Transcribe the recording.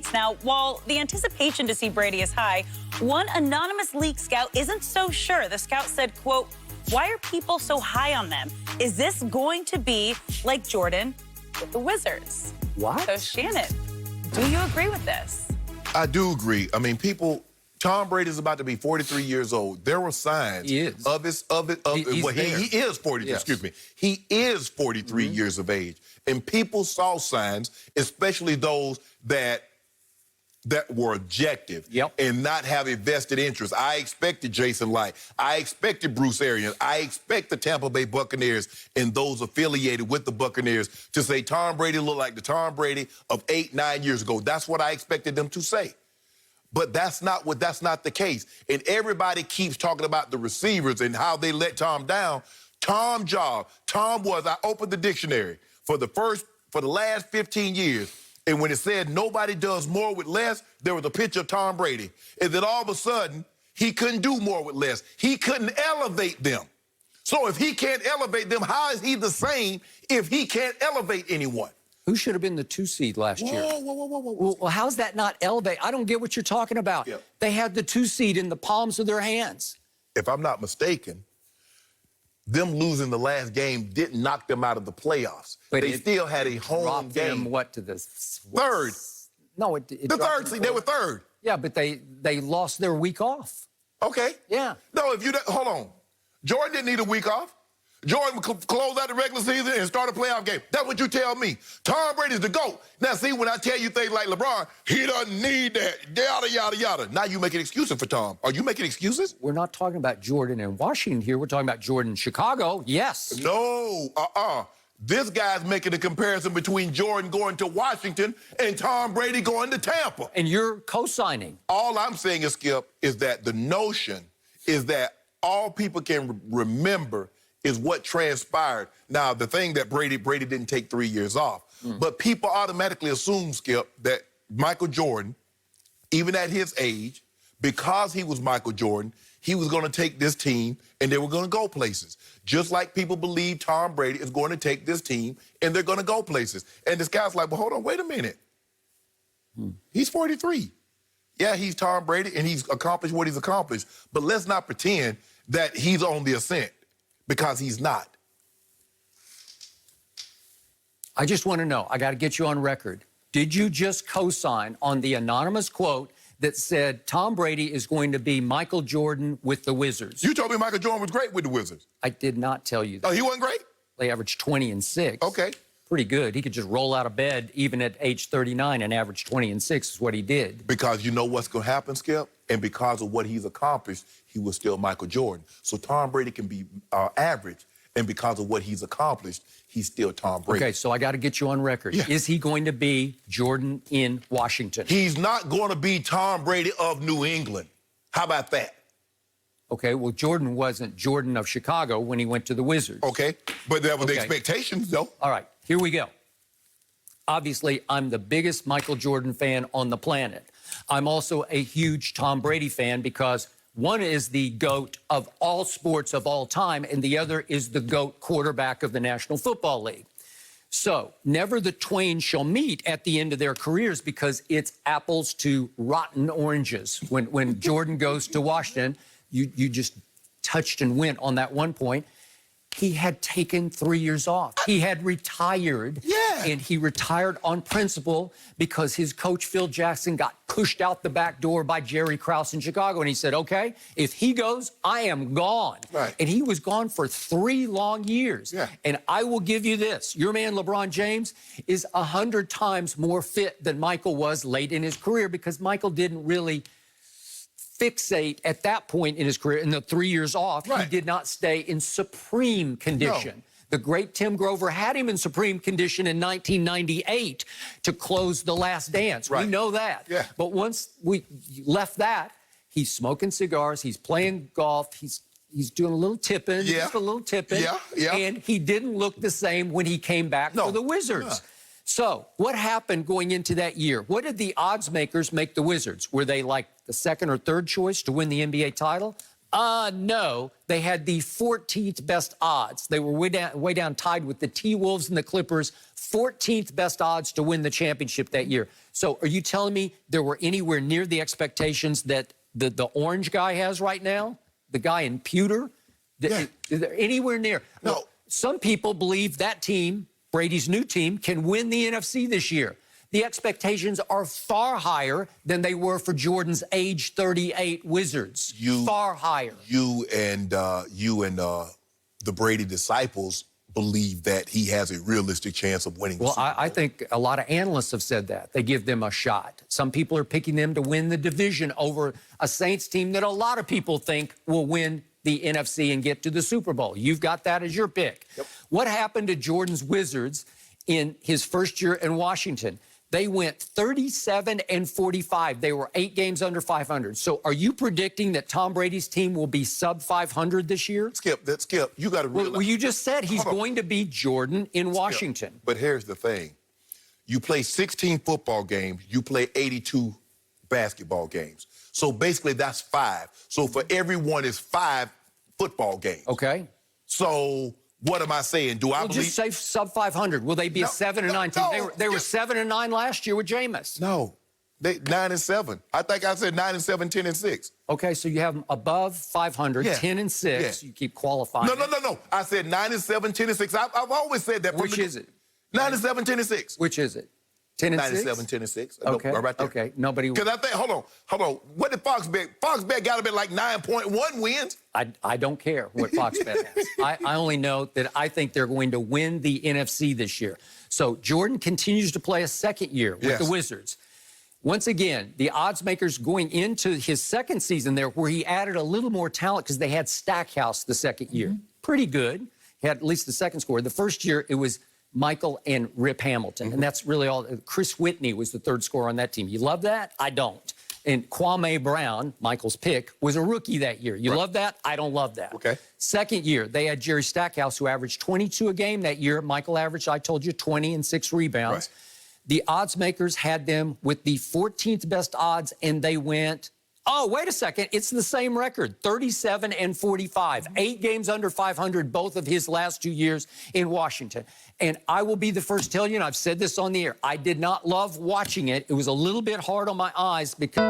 States. Now, while the anticipation to see Brady is high, one anonymous league scout isn't so sure. The scout said, quote, "Why are people so high on them? Is this going to be like Jordan with the Wizards?" What? So, Shannon, do you agree with this? I do agree. I mean, Tom Brady is about to be 43 years old. There were signs He he is 43, yes. excuse me. He is 43 years of age. And people saw signs, especially those that were objective and not have a vested interest. I expected Jason Light. I expected Bruce Arians. I expect the Tampa Bay Buccaneers and those affiliated with the Buccaneers to say Tom Brady looked like the Tom Brady of 8, 9 years ago. That's what I expected them to say. But that's not the case. And everybody keeps talking about the receivers and how they let Tom down. Tom was, I opened the dictionary for the last 15 years. And when it said nobody does more with less, there was a picture of Tom Brady. And then all of a sudden, he couldn't do more with less. He couldn't elevate them. So if he can't elevate them, how is he the same if he can't elevate anyone? Who should have been the 2 seed last year? Whoa. Well, how's that not elevate? I don't get what you're talking about. Yep. They had the 2 seed in the palms of their hands. If I'm not mistaken, them losing the last game didn't knock them out of the playoffs. But they still had a home dropped game. them, what, to the third? No, the third seed. They were third. Yeah, but they lost their week off. Okay. Yeah. No, hold on. Jordan didn't need a week off. Jordan would close out the regular season and start a playoff game. That's what you tell me. Tom Brady's the GOAT. Now, see, when I tell you things like LeBron, he doesn't need that, yada, yada, yada. Now you making excuses for Tom. Are you making excuses? We're not talking about Jordan in Washington here. We're talking about Jordan in Chicago. Yes. No, This guy's making a comparison between Jordan going to Washington and Tom Brady going to Tampa. And you're co-signing. All I'm saying is, Skip, is that the notion is that all people can remember is what transpired. Now, the thing that Brady didn't take 3 years off. But people automatically assume, Skip, that Michael Jordan, even at his age, because he was Michael Jordan, he was going to take this team and they were going to go places. Just like people believe Tom Brady is going to take this team and they're going to go places. And this guy's like, well, hold on, wait a minute. He's 43. Yeah, he's Tom Brady and he's accomplished what he's accomplished. But let's not pretend that he's on the ascent, because he's not. I just want to know, I got to get you on record. Did you just co-sign on the anonymous quote that said Tom Brady is going to be Michael Jordan with the Wizards? You told me Michael Jordan was great with the Wizards. I did not tell you that. Oh, he wasn't great? They averaged 20 and 6. Okay. Pretty good. He could just roll out of bed even at age 39 and average 20 and 6 is what he did. Because you know what's going to happen, Skip? And because of what he's accomplished, he was still Michael Jordan. So Tom Brady can be average, and because of what he's accomplished, he's still Tom Brady. Okay, so I got to get you on record. Yeah. Is he going to be Jordan in Washington? He's not going to be Tom Brady of New England. How about that? Okay, well, Jordan wasn't Jordan of Chicago when he went to the Wizards. Okay, but that was the expectations, though. All right, here we go. Obviously, I'm the biggest Michael Jordan fan on the planet. I'm also a huge Tom Brady fan because one is the GOAT of all sports of all time, and the other is the GOAT quarterback of the National Football League. So never the twain shall meet at the end of their careers because it's apples to rotten oranges. When Jordan goes to Washington, you just touched and went on that one point. He had taken 3 years off. He had retired. Yeah. And he retired on principle because his coach, Phil Jackson, got pushed out the back door by Jerry Krause in Chicago. And he said, okay, if he goes, I am gone. Right. And he was gone for 3 long years. Yeah. And I will give you this. Your man, LeBron James, is 100 times more fit than Michael was late in his career because Michael didn't really fixate at that point in his career. In the 3 years off, Right. he did not stay in supreme condition. No. The great Tim Grover had him in supreme condition in 1998 to close The Last Dance. Right. We know that. Yeah. But once we left that, he's smoking cigars, he's playing golf, he's doing a little tipping, Yeah. just a little tipping. Yeah. And he didn't look the same when he came back No. for the Wizards. No. So what happened going into that year? What did the odds makers make the Wizards? Were they like the second or third choice to win the NBA title? No, they had the 14th best odds. They were way down tied with the T-Wolves and the Clippers. 14th best odds to win the championship that year. So are you telling me there were anywhere near the expectations that the orange guy has right now? The guy in pewter? Yeah. Is there anywhere near? No. Some people believe that team, Brady's new team, can win the NFC this year. The expectations are far higher than they were for Jordan's age 38 Wizards. Far higher. You and the Brady disciples believe that he has a realistic chance of winning. Well, I think a lot of analysts have said that. They give them a shot. Some people are picking them to win the division over a Saints team that a lot of people think will win the NFC and get to the Super Bowl. You've got that as your pick. Yep. What happened to Jordan's Wizards in his first year in Washington? They went 37-45. They were 8 games under 500. So are you predicting that Tom Brady's team will be sub 500 this year? Skip, you got to realize. Well, you just said he's going to be Jordan in Washington. Skip. But here's the thing. You play 16 football games. You play 82 basketball games. So basically that's 5. So for everyone is 5 football games. Okay. So what am I saying? Do I believe? Just say sub 500. Will they be a 7-9 team? They were 7-9 last year with Jameis. No, they 9-7. I think I said 9-7, 10-6. Okay, so you have them above 500, Yeah. 10-6. Yeah. You keep qualifying. No. I said 9-7, 10-6. I've always said that. Which is it? 9-7, 10-6. Which is it? 10-6? 9-7, 10-6. Okay. No, right there. Okay. Nobody. Because I think, hold on. What did Fox bet? Fox bet got to be like 9.1 wins. I don't care what Fox Bet has. I only know that I think they're going to win the NFC this year. So Jordan continues to play a second year with the Wizards. Once again, the odds makers going into his second season there, where he added a little more talent because they had Stackhouse the second year. Pretty good. He had at least the second score. The first year, it was Michael and Rip Hamilton, and that's really all. Chris Whitney was the third scorer on that team. You love that? I don't. And Kwame Brown, Michael's pick, was a rookie that year. You love that? I don't love that. Okay. Second year, they had Jerry Stackhouse, who averaged 22 a game that year. Michael averaged, I told you, 20 and 6 rebounds. Right. The odds makers had them with the 14th best odds, and they went, oh, wait a second, it's the same record, 37-45. 8 games under 500, both of his last 2 years in Washington. And I will be the first to tell you, and I've said this on the air, I did not love watching it. It was a little bit hard on my eyes because